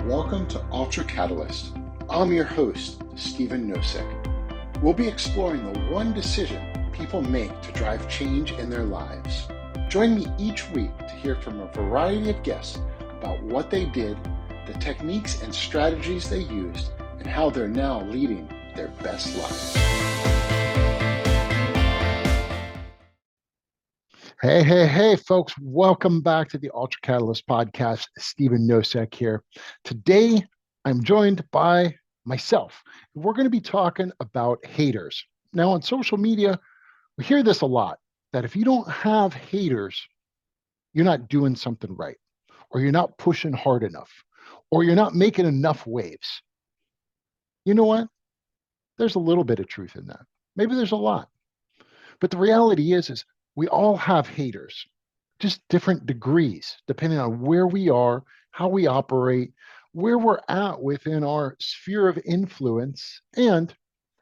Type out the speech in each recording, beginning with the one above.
Welcome to Ultra Catalyst. I'm your host, Stephen Nosek. We'll be exploring the one decision people make to drive change in their lives. Join me each week to hear from a variety of guests about what they did, the techniques and strategies they used, and how they're now leading their best lives. Hey, folks. Welcome back to the Ultra Catalyst podcast. Stephen Nosek here. Today, I'm joined by myself. We're going to be talking about haters. Now, on social media, we hear this a lot, that if you don't have haters, you're not doing something right, or you're not pushing hard enough, or you're not making enough waves. You know what? There's a little bit of truth in that. Maybe there's a lot. But the reality is we all have haters, just different degrees, depending on where we are, how we operate, where we're at within our sphere of influence, and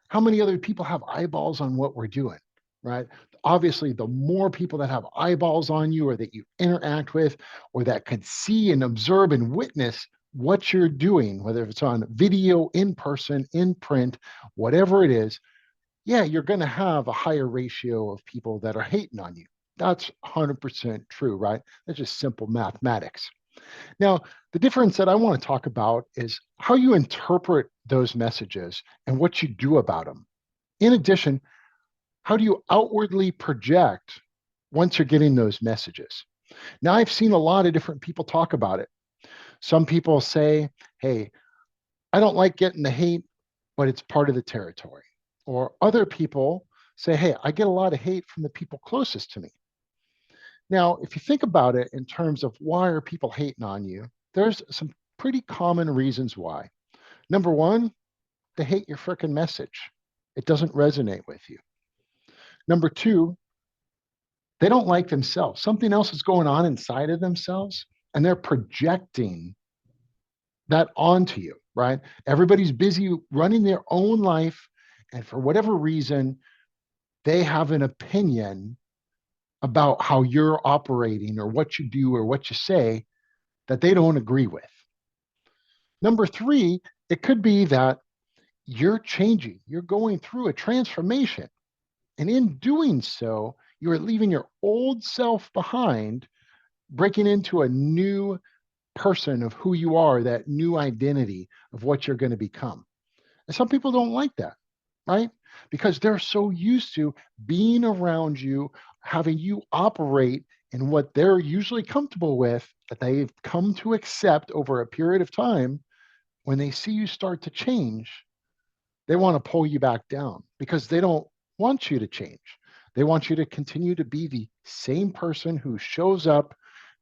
how many other people have eyeballs on what we're doing, right? Obviously, the more people that have eyeballs on you or that you interact with or that can see and observe and witness what you're doing, whether it's on video, in person, in print, whatever it is, yeah, you're going to have a higher ratio of people that are hating on you. That's 100% true, right? That's just simple mathematics. Now, the difference that I want to talk about is how you interpret those messages and what you do about them. In addition, how do you outwardly project once you're getting those messages? Now, I've seen a lot of different people talk about it. Some people say, hey, I don't like getting the hate, but it's part of the territory. Or other people say, hey, I get a lot of hate from the people closest to me. Now, if you think about it in terms of why are people hating on you, there's some pretty common reasons why. Number one, they hate your freaking message. It doesn't resonate with you. Number two, they don't like themselves. Something else is going on inside of themselves, and they're projecting that onto you, right? Everybody's busy running their own life, and for whatever reason, they have an opinion about how you're operating or what you do or what you say that they don't agree with. Number three, it could be that you're changing, you're going through a transformation. And in doing so, you're leaving your old self behind, breaking into a new person of who you are, that new identity of what you're going to become. And some people don't like that, right? Because they're so used to being around you, having you operate in what they're usually comfortable with, that they've come to accept over a period of time. When they see you start to change, they want to pull you back down because they don't want you to change. They want you to continue to be the same person who shows up,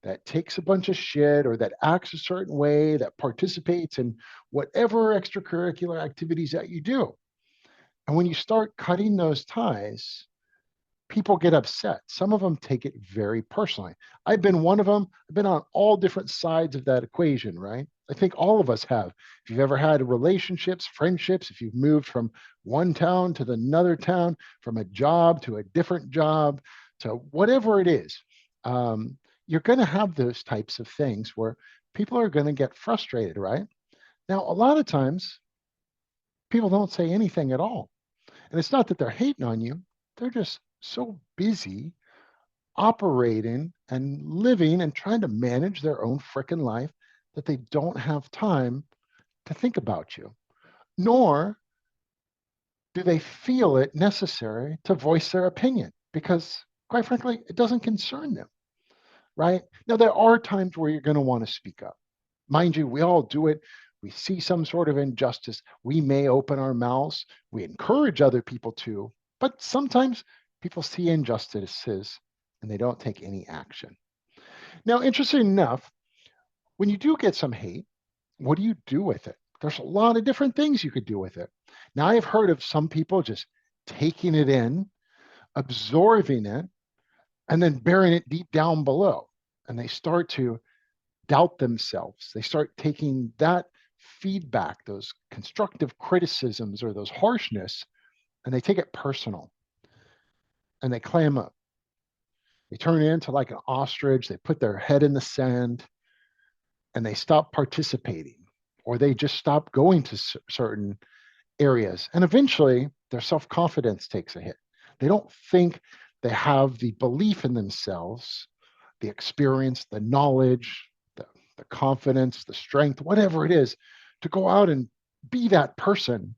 that takes a bunch of shit, or that acts a certain way, that participates in whatever extracurricular activities that you do. And when you start cutting those ties, people get upset. Some of them take it very personally. I've been one of them. I've been on all different sides of that equation, right? I think all of us have. If you've ever had relationships, friendships, if you've moved from one town to another town, from a job to a different job, to whatever it is, you're going to have those types of things where people are going to get frustrated, right? Now, a lot of times, people don't say anything at all. And it's not that they're hating on you, they're just so busy operating and living and trying to manage their own freaking life that they don't have time to think about you, nor do they feel it necessary to voice their opinion because, quite frankly, it doesn't concern them, right? Now, there are times where you're going to want to speak up. Mind you, we all do it. We see some sort of injustice. We may open our mouths. We encourage other people to, but sometimes people see injustices and they don't take any action. Now, interesting enough, when you do get some hate, what do you do with it? There's a lot of different things you could do with it. Now, I've heard of some people just taking it in, absorbing it, and then burying it deep down below. And they start to doubt themselves. They start taking that feedback, those constructive criticisms or those harshness, and they take it personal and they clam up. They turn into like an ostrich. They put their head in the sand and they stop participating. or they just stop going to certain areas. And eventually, their self confidence takes a hit. They don't think they have the belief in themselves, the experience, the knowledge, the confidence, the strength, whatever it is, to go out and be that person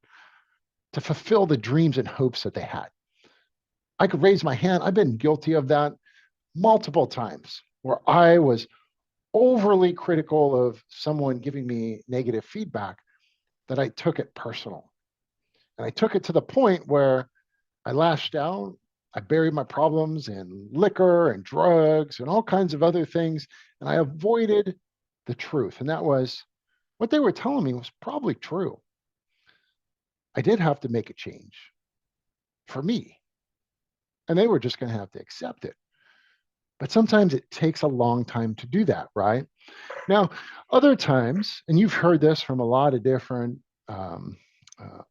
to fulfill the dreams and hopes that they had. I could raise my hand. I've been guilty of that multiple times where I was overly critical of someone giving me negative feedback that I took it personal. And I took it to the point where I lashed out. I buried my problems in liquor and drugs and all kinds of other things. And I avoided the truth. And that was what they were telling me was probably true. I did have to make a change for me. And they were just going to have to accept it. But sometimes it takes a long time to do that, right? Now, other times, and you've heard this from a lot of different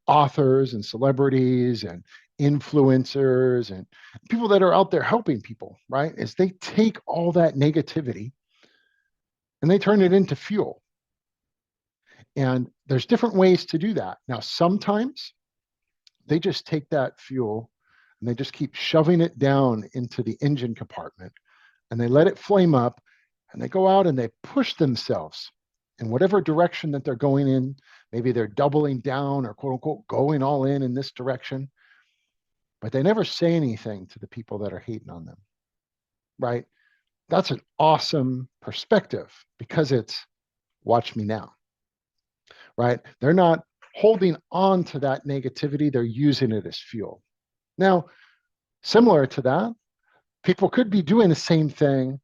authors and celebrities and influencers and people that are out there helping people, right? Is they take all that negativity and they turn it into fuel. And there's different ways to do that. Now, sometimes they just take that fuel and they just keep shoving it down into the engine compartment and they let it flame up and they go out and they push themselves in whatever direction that they're going in. Maybe they're doubling down or quote unquote going all in this direction, but they never say anything to the people that are hating on them, right? That's an awesome perspective because it's watch me now, right? They're not holding on to that negativity, they're using it as fuel. Now, similar to that, people could be doing the same thing,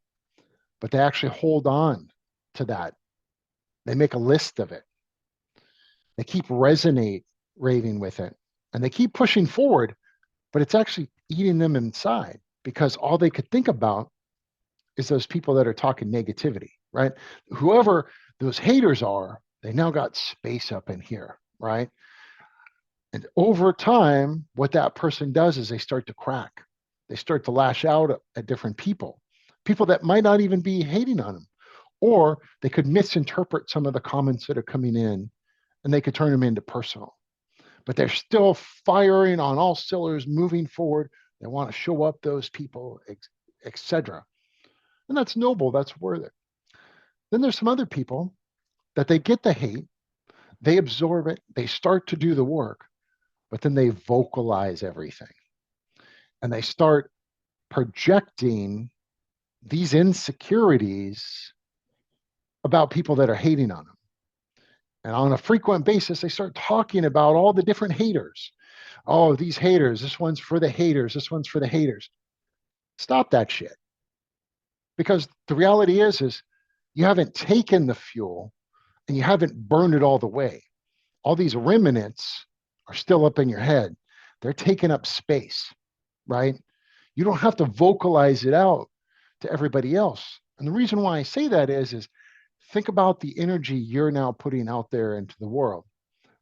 but they actually hold on to that. They make a list of it. They keep raving with it, and they keep pushing forward, but it's actually eating them inside because all they could think about is those people that are talking negativity, right? Whoever those haters are, they now got space up in here, right? And over time, what that person does is they start to crack. They start to lash out at different people, people that might not even be hating on them, or they could misinterpret some of the comments that are coming in and they could turn them into personal. But they're still firing on all cylinders, moving forward. They want to show up those people, etc. And that's noble. That's worth it. Then there's some other people that they get the hate, they absorb it, they start to do the work, but then they vocalize everything and they start projecting these insecurities about people that are hating on them. And on a frequent basis, they start talking about all the different haters. Oh, these haters, this one's for the haters, this one's for the haters. Stop that shit. Because the reality is you haven't taken the fuel and you haven't burned it all the way. All these remnants are still up in your head. They're taking up space, right? You don't have to vocalize it out to everybody else. And the reason why I say that is think about the energy you're now putting out there into the world,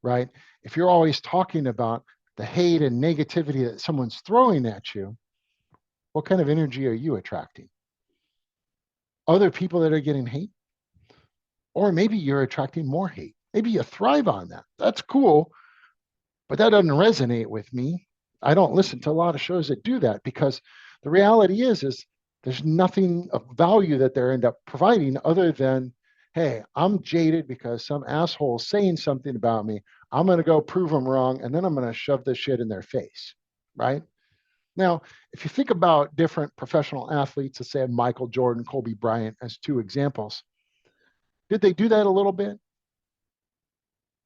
right? If you're always talking about the hate and negativity that someone's throwing at you, what kind of energy are you attracting? Other people that are getting hate? Or maybe you're attracting more hate. Maybe you thrive on that. That's cool, but that doesn't resonate with me. I don't listen to a lot of shows that do that because the reality is there's nothing of value that they end up providing other than, hey, I'm jaded because some asshole is saying something about me. I'm going to go prove them wrong, and then I'm going to shove this shit in their face, right? Now, if you think about different professional athletes, let's say Michael Jordan, Kobe Bryant as two examples, did they do that a little bit?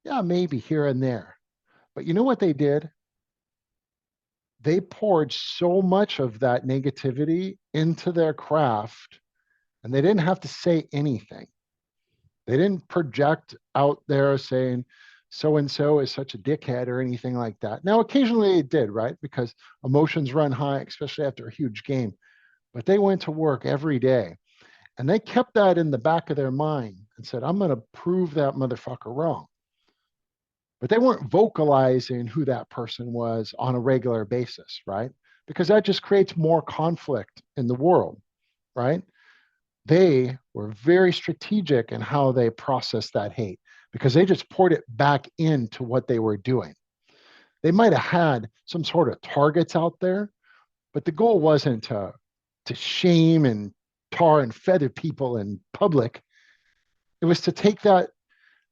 Yeah, maybe here and there. But you know what they did? They poured so much of that negativity into their craft and they didn't have to say anything. They didn't project out there saying so and so is such a dickhead or anything like that. Now, occasionally it did, right? Because emotions run high, especially after a huge game. But they went to work every day and they kept that in the back of their mind and said, I'm going to prove that motherfucker wrong. But they weren't vocalizing who that person was on a regular basis, right? Because that just creates more conflict in the world, right? They were very strategic in how they processed that hate. because they just poured it back into what they were doing. They might have had some sort of targets out there, but the goal wasn't to shame and tar and feather people in public. It was to take that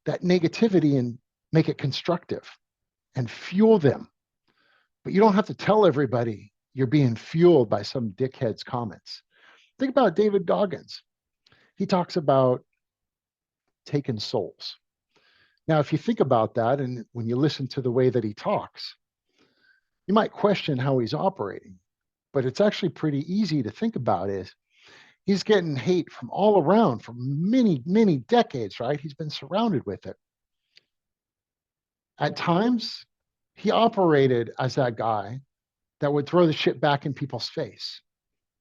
negativity and make it constructive and fuel them. But you don't have to tell everybody you're being fueled by some dickhead's comments. Think about David Goggins. He talks about taking souls. Now, if you think about that, and when you listen to the way that he talks, you might question how he's operating. But it's actually pretty easy to think about is he's getting hate from all around for many, many decades, right? He's been surrounded with it. At times, he operated as that guy that would throw the shit back in people's face.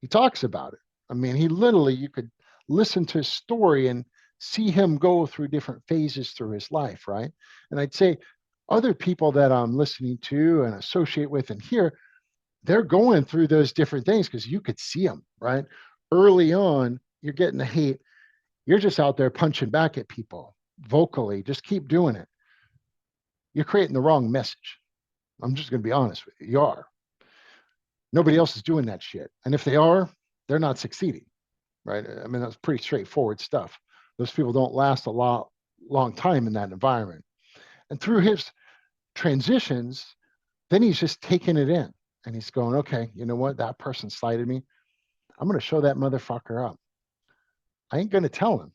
He talks about it. I mean, he literally, you could listen to his story and see him go through different phases through his life, right? And I'd say other people that I'm listening to and associate with and hear, they're going through those different things because you could see them, right? Early on, you're getting the hate. You're just out there punching back at people vocally. Just keep doing it. You're creating the wrong message. I'm just going to be honest with you. You are. Nobody else is doing that shit. And if they are, they're not succeeding, right? I mean, that's pretty straightforward stuff. Those people don't last a long time in that environment. And through his transitions, then he's just taking it in and he's going, okay, you know what? That person slighted me. I'm going to show that motherfucker up. I ain't going to tell him.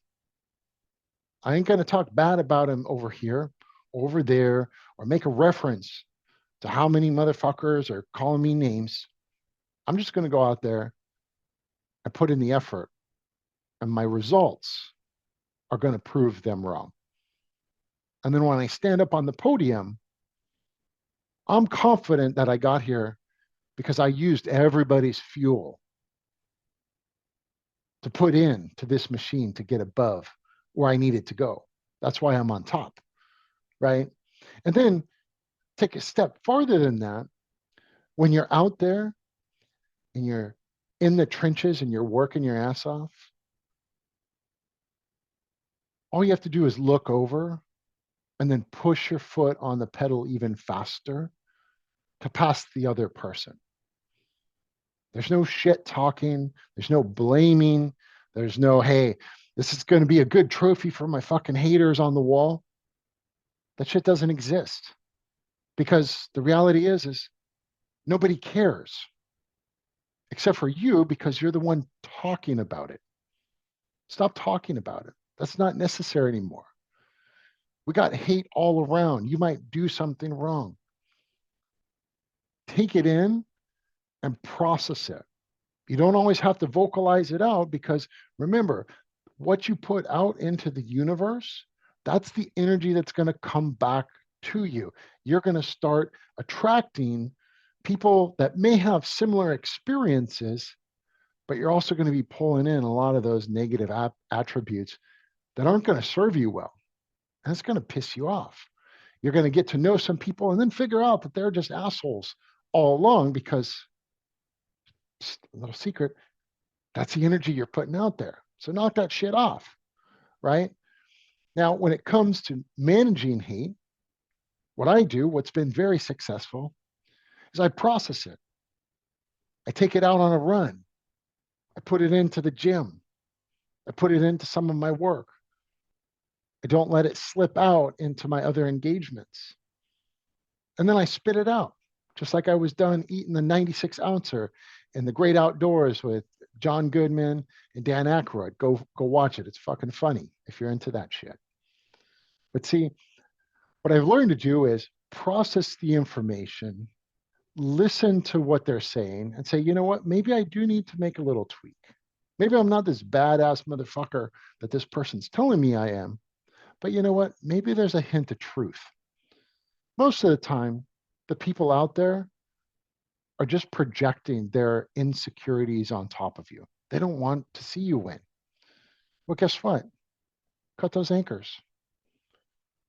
I ain't going to talk bad about him over here, over there, or make a reference to how many motherfuckers are calling me names. I'm just going to go out there and put in the effort, and my results are going to prove them wrong. And then when I stand up on the podium, I'm confident that I got here because I used everybody's fuel to put in to this machine to get above where I needed to go. That's why I'm on top, right? And then take a step farther than that. When you're out there and you're in the trenches and you're working your ass off, all you have to do is look over and then push your foot on the pedal even faster to pass the other person. There's no shit talking. There's no blaming. There's no, hey, this is going to be a good trophy for my fucking haters on the wall. That shit doesn't exist because the reality is nobody cares except for you because you're the one talking about it. Stop talking about it. That's not necessary anymore. We got hate all around. You might do something wrong. Take it in and process it. You don't always have to vocalize it out because remember, what you put out into the universe, that's the energy that's going to come back to you. You're going to start attracting people that may have similar experiences, but you're also going to be pulling in a lot of those negative attributes that aren't going to serve you well. And it's going to piss you off. You're going to get to know some people and then figure out that they're just assholes all along because, just a little secret, that's the energy you're putting out there. So knock that shit off, right? Now, when it comes to managing hate, what I do, what's been very successful, is I process it. I take it out on a run. I put it into the gym. I put it into some of my work. I don't let it slip out into my other engagements. And then I spit it out, just like I was done eating the 96 ouncer in the great outdoors with John Goodman and Dan Aykroyd. Go watch it. It's fucking funny if you're into that shit. But see, what I've learned to do is process the information, listen to what they're saying, and say, you know what? Maybe I do need to make a little tweak. Maybe I'm not this badass motherfucker that this person's telling me I am. But you know what? Maybe there's a hint of truth. Most of the time, the people out there are just projecting their insecurities on top of you. They don't want to see you win. Well, guess what? Cut those anchors.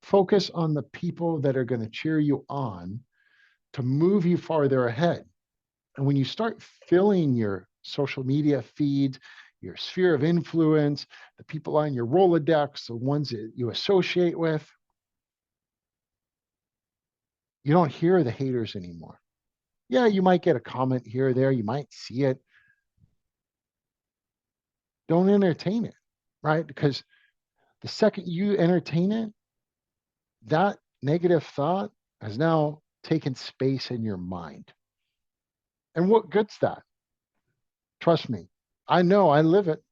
Focus on the people that are going to cheer you on to move you farther ahead. And when you start filling your social media feed, your sphere of influence, the people on your Rolodex, the ones that you associate with, You don't hear the haters anymore. Yeah, you might get a comment here or there. You might see it. Don't entertain it, right? Because the second you entertain it, that negative thought has now taken space in your mind. And what good's that? Trust me. I know I live it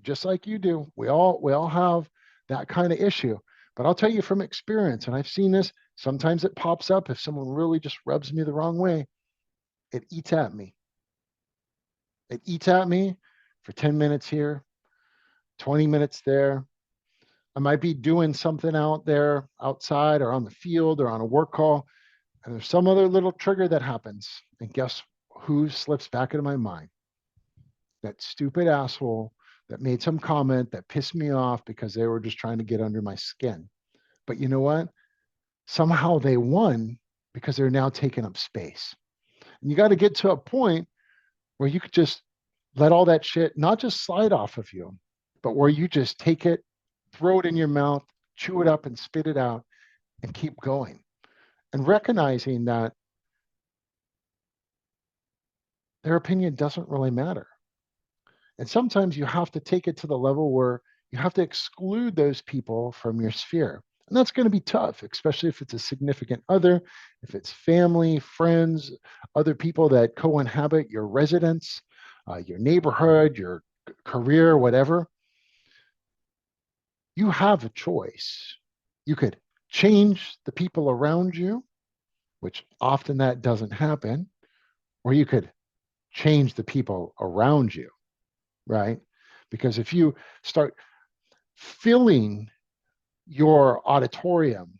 just like you do. We all have that kind of issue. But I'll tell you from experience, and I've seen this, sometimes it pops up if someone really just rubs me the wrong way. It eats at me. It eats at me for 10 minutes here, 20 minutes there. I might be doing something out there outside or on the field or on a work call, and there's some other little trigger that happens. And guess who slips back into my mind? That stupid asshole that made some comment that pissed me off because they were just trying to get under my skin. But you know what? Somehow they won because they're now taking up space. And you got to get to a point where you could just let all that shit not just slide off of you, but where you just take it, throw it in your mouth, chew it up and spit it out and keep going. And recognizing that their opinion doesn't really matter. And sometimes you have to take it to the level where you have to exclude those people from your sphere. And that's going to be tough, especially if it's a significant other, if it's family, friends, other people that co inhabit your residence, your neighborhood, your career, whatever. You have a choice. You could change the people around you, which often that doesn't happen, or you could change the people around you, right? Because if you start filling your auditorium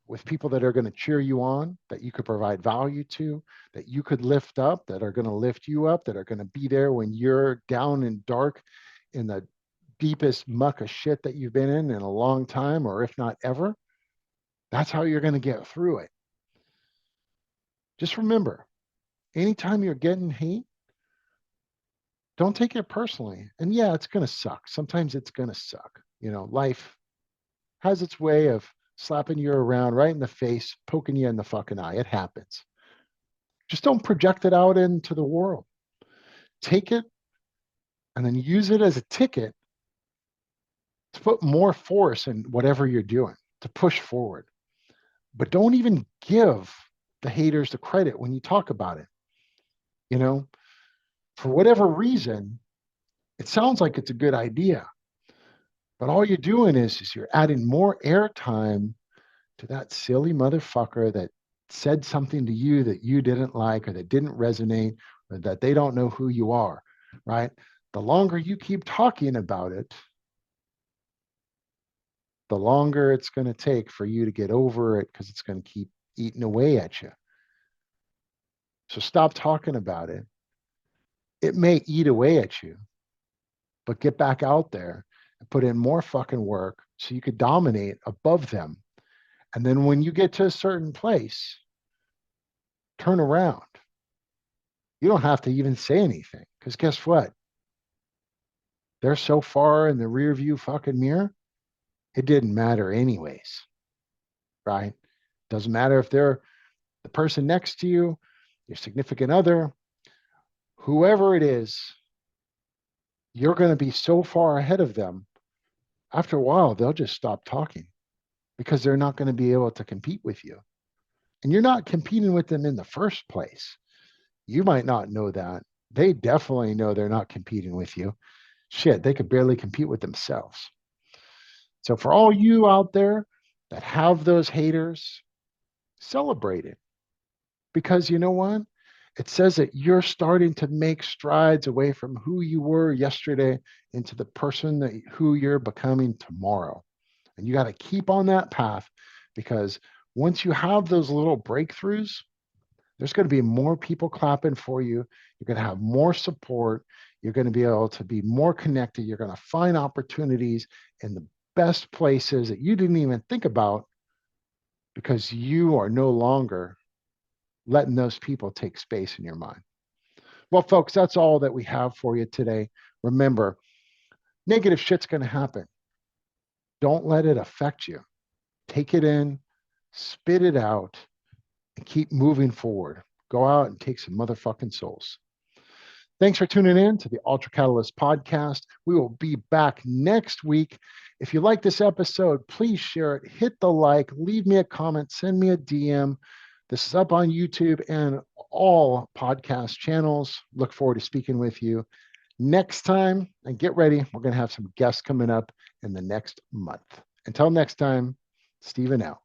with people that are going to cheer you on, that you could provide value to, that you could lift up, that are going to lift you up, that are going to be there when you're down and dark in the deepest muck of shit that you've been in a long time, or if not ever, that's how you're going to get through it. Just remember, anytime you're getting hate, don't take it personally. And yeah, it's going to suck. Sometimes it's going to suck. Life has its way of slapping you around right in the face, poking you in the fucking eye. It happens. Just don't project it out into the world. Take it and then use it as a ticket to put more force in whatever you're doing, to push forward. But don't even give the haters the credit when you talk about it. You know, for whatever reason, it sounds like it's a good idea, but all you're doing is you're adding more airtime to that silly motherfucker that said something to you that you didn't like or that didn't resonate or that they don't know who you are, right? The longer you keep talking about it, the longer it's going to take for you to get over it because it's going to keep eating away at you. So stop talking about it. It may eat away at you, but get back out there and put in more fucking work so you could dominate above them. And then when you get to a certain place, turn around. You don't have to even say anything because guess what? They're so far in the rear view fucking mirror, it didn't matter anyways, right? Doesn't matter if they're the person next to you, your significant other, whoever it is, you're going to be so far ahead of them. After a while, they'll just stop talking because they're not going to be able to compete with you. And you're not competing with them in the first place. You might not know that. They definitely know they're not competing with you. Shit, they could barely compete with themselves. So for all you out there that have those haters, celebrate it. Because you know what? It says that you're starting to make strides away from who you were yesterday into the person that who you're becoming tomorrow. And you got to keep on that path because once you have those little breakthroughs, there's going to be more people clapping for you. You're going to have more support. You're going to be able to be more connected. You're going to find opportunities in the best places that you didn't even think about because you are no longer letting those people take space in your mind. Well, folks, that's all that we have for you today. Remember, negative shit's going to happen. Don't let it affect you. Take it in, spit it out, and keep moving forward. Go out and take some motherfucking souls. Thanks for tuning in to the Ultra Catalyst podcast. We will be back next week. If you like this episode, please share it, hit the like, leave me a comment, send me a DM. This is up on YouTube and all podcast channels. Look forward to speaking with you next time. And get ready, we're going to have some guests coming up in the next month. Until next time, Stephen out.